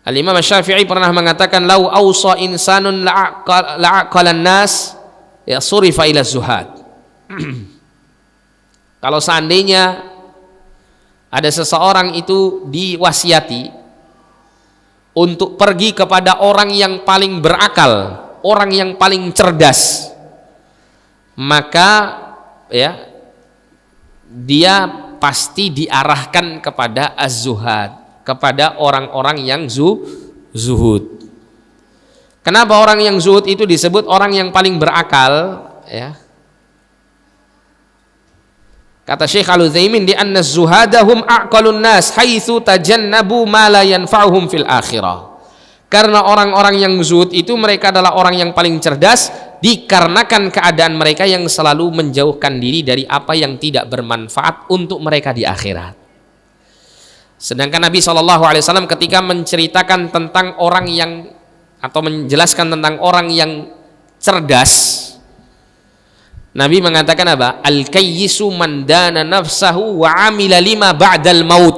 Al-Imam Syafi'i pernah mengatakan, lau awsa insanun la'aqalan nas ya surifa ila zuhad. Kalau seandainya ada seseorang itu diwasiati untuk pergi kepada orang yang paling berakal, orang yang paling cerdas, maka ya dia pasti diarahkan kepada az-zuhad, kepada orang-orang yang zuhud. Kenapa orang yang zuhud itu disebut orang yang paling berakal? Ya. Kata Syekh Al-Utsaimin, di anna zuhadahum aqalun nas haitsu tajannabu ma la yanfa'uhum fil akhirah. Karena orang-orang yang zuhud itu mereka adalah orang yang paling cerdas dikarenakan keadaan mereka yang selalu menjauhkan diri dari apa yang tidak bermanfaat untuk mereka di akhirat. Sedangkan Nabi SAW ketika menceritakan tentang orang yang, atau menjelaskan tentang orang yang cerdas, Nabi mengatakan apa? Al-kayyisu man dana nafsahu wa amila lima ba'dal maut.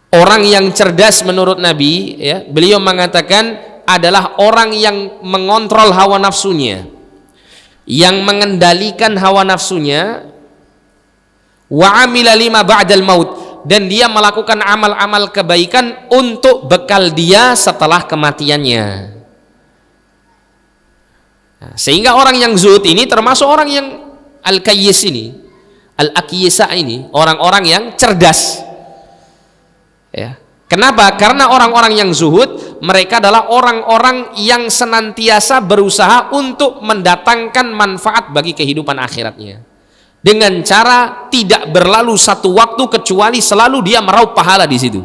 Orang yang cerdas menurut Nabi, ya, beliau mengatakan adalah orang yang mengontrol hawa nafsunya, yang mengendalikan hawa nafsunya, wa amila lima ba'dal maut, dan dia melakukan amal-amal kebaikan untuk bekal dia setelah kematiannya. Nah, sehingga orang yang zuhud ini termasuk orang yang al-kayyis ini, al-aqyisa ini, orang-orang yang cerdas. Ya. Kenapa? Karena orang-orang yang zuhud mereka adalah orang-orang yang senantiasa berusaha untuk mendatangkan manfaat bagi kehidupan akhiratnya, dengan cara tidak berlalu satu waktu kecuali selalu dia meraup pahala di situ.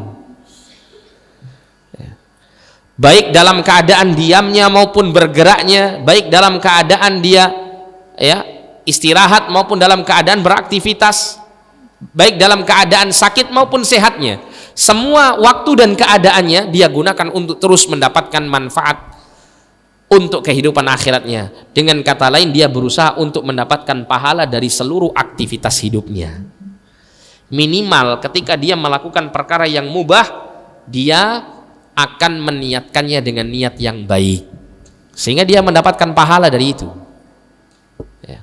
Baik dalam keadaan diamnya maupun bergeraknya, baik dalam keadaan dia ya istirahat maupun dalam keadaan beraktivitas, baik dalam keadaan sakit maupun sehatnya, semua waktu dan keadaannya dia gunakan untuk terus mendapatkan manfaat untuk kehidupan akhiratnya. Dengan kata lain, dia berusaha untuk mendapatkan pahala dari seluruh aktivitas hidupnya. Minimal ketika dia melakukan perkara yang mubah, dia akan meniatkannya dengan niat yang baik, sehingga dia mendapatkan pahala dari itu. Ya.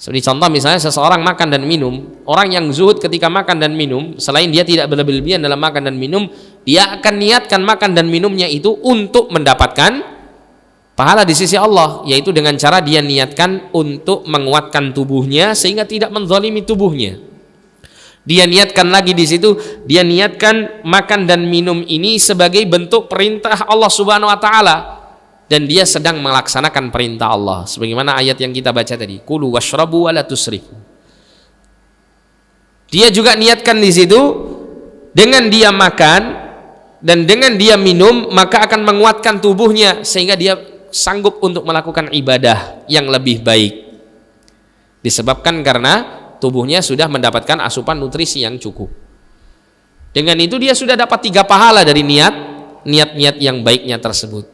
Seperti contoh misalnya seseorang makan dan minum, orang yang zuhud ketika makan dan minum, selain dia tidak berlebihan dalam makan dan minum, dia akan niatkan makan dan minumnya itu untuk mendapatkan pahala di sisi Allah, yaitu dengan cara dia niatkan untuk menguatkan tubuhnya sehingga tidak menzalimi tubuhnya. Dia niatkan lagi di situ, dia niatkan makan dan minum ini sebagai bentuk perintah Allah Subhanahu wa taala, dan dia sedang melaksanakan perintah Allah sebagaimana ayat yang kita baca tadi, kulu washrabu wa la tusrifu. Dia juga niatkan di situ, dengan dia makan dan dengan dia minum maka akan menguatkan tubuhnya sehingga dia sanggup untuk melakukan ibadah yang lebih baik, disebabkan karena tubuhnya sudah mendapatkan asupan nutrisi yang cukup. Dengan itu dia sudah dapat 3 pahala dari niat-niat yang baiknya tersebut.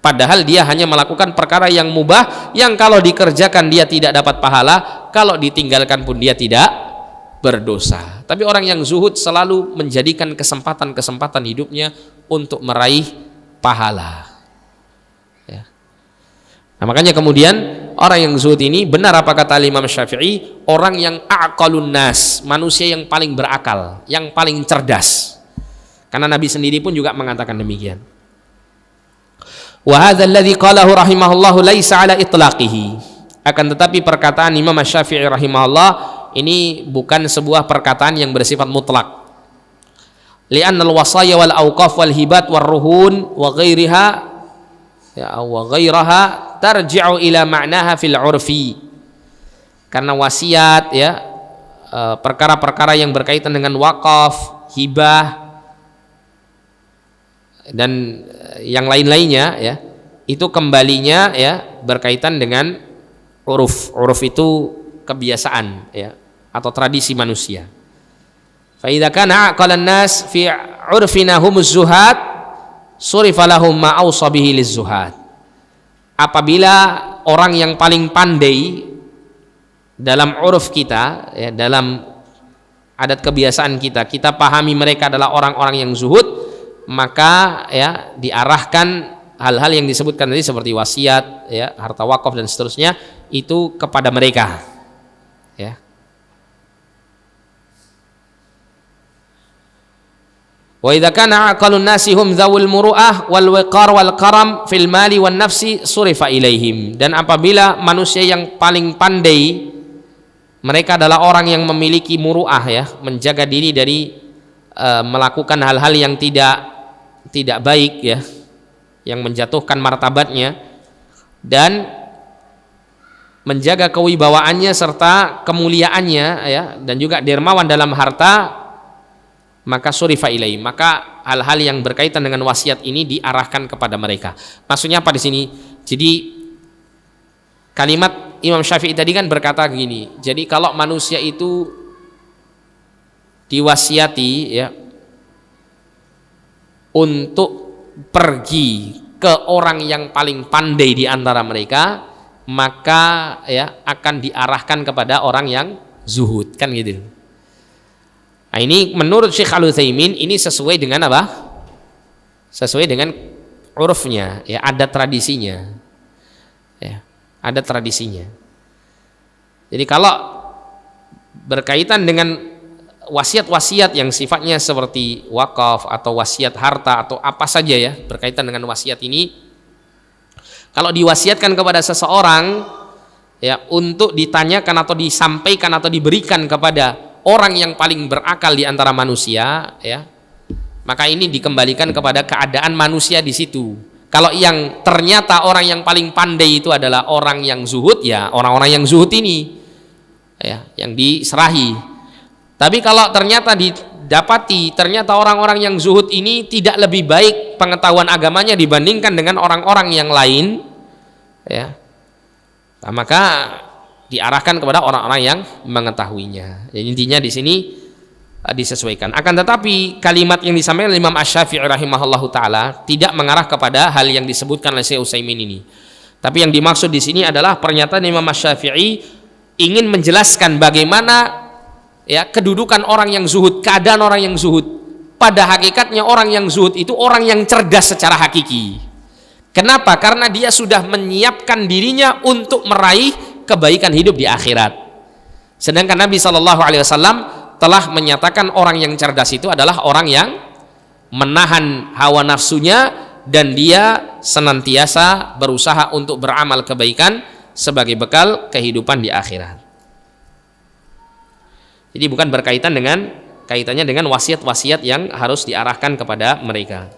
Padahal dia hanya melakukan perkara yang mubah, yang kalau dikerjakan dia tidak dapat pahala, kalau ditinggalkan pun dia tidak berdosa. Tapi orang yang zuhud selalu menjadikan kesempatan-kesempatan hidupnya untuk meraih pahala. Ya. Nah, makanya kemudian orang yang zuhud ini, benar apa kata Imam Syafi'i, orang yang aqalun nas, manusia yang paling berakal, yang paling cerdas. Karena Nabi sendiri pun juga mengatakan demikian. Wa hadzal ladzi qalahu rahimahullahu laisa ala itlaqihi. Akan tetapi perkataan Imam Syafi'i rahimahullah ini bukan sebuah perkataan yang bersifat mutlak. Li'anna al-wasaya wal awqaf wal hibat war ruhun wa ghairiha ya wa ghairaha tarji'u ila ma'naha fil 'urfi. Karena wasiat ya, perkara-perkara yang berkaitan dengan wakaf, hibah dan yang lain-lainnya ya, itu kembalinya ya berkaitan dengan uruf. Uruf itu kebiasaan ya atau tradisi manusia. Fa idza kana aqalan nas fi 'urfina humuz zuhad surifa lahum ma awsa bihi liz-zuhad. Apabila orang yang paling pandai dalam uruf kita ya, dalam adat kebiasaan kita pahami mereka adalah orang-orang yang zuhud, maka ya diarahkan hal-hal yang disebutkan tadi seperti wasiat, ya, harta wakaf dan seterusnya itu kepada mereka, ya. Wa idza kana aqalun nasi hum dzawul muru'ah wal wiqar wal karam fil mali wan nafsi surifa ilaihim, dan apabila manusia yang paling pandai mereka adalah orang yang memiliki muru'ah, ya, menjaga diri dari melakukan hal-hal yang tidak baik, ya, yang menjatuhkan martabatnya, dan menjaga kewibawaannya serta kemuliaannya, ya, dan juga dermawan dalam harta, maka surifa ilai, maka hal-hal yang berkaitan dengan wasiat ini diarahkan kepada mereka. Maksudnya apa di sini? Jadi kalimat Imam Syafi'i tadi kan berkata gini, jadi kalau manusia itu diwasiati, ya, untuk pergi ke orang yang paling pandai di antara mereka, maka ya akan diarahkan kepada orang yang zuhud, kan gitu. Nah, ini menurut Syekh Al-Utsaimin ini sesuai dengan apa? Sesuai dengan urufnya, ya, ada tradisinya. Ya, ada tradisinya. Jadi kalau berkaitan dengan wasiat-wasiat yang sifatnya seperti wakaf atau wasiat harta atau apa saja, ya, berkaitan dengan wasiat ini, kalau diwasiatkan kepada seseorang, ya, untuk ditanyakan atau disampaikan atau diberikan kepada orang yang paling berakal di antara manusia, ya, maka ini dikembalikan kepada keadaan manusia di situ. Kalau yang ternyata orang yang paling pandai itu adalah orang yang zuhud, ya orang-orang yang zuhud ini, ya, yang diserahi. Tapi kalau ternyata didapati ternyata orang-orang yang zuhud ini tidak lebih baik pengetahuan agamanya dibandingkan dengan orang-orang yang lain, ya, nah, maka diarahkan kepada orang-orang yang mengetahuinya. Jadi intinya di sini disesuaikan. Akan tetapi kalimat yang disampaikan oleh Imam Asy-Syafi'i rahimahullahu taala tidak mengarah kepada hal yang disebutkan oleh Syekh Utsaimin ini. Tapi yang dimaksud di sini adalah pernyataan Imam Asy-Syafi'i ingin menjelaskan bagaimana, ya, kedudukan orang yang zuhud, keadaan orang yang zuhud. Pada hakikatnya orang yang zuhud itu orang yang cerdas secara hakiki. Kenapa? Karena dia sudah menyiapkan dirinya untuk meraih kebaikan hidup di akhirat. Sedangkan Nabi SAW telah menyatakan orang yang cerdas itu adalah orang yang menahan hawa nafsunya dan dia senantiasa berusaha untuk beramal kebaikan sebagai bekal kehidupan di akhirat. Jadi bukan berkaitan dengan kaitannya dengan wasiat-wasiat yang harus diarahkan kepada mereka.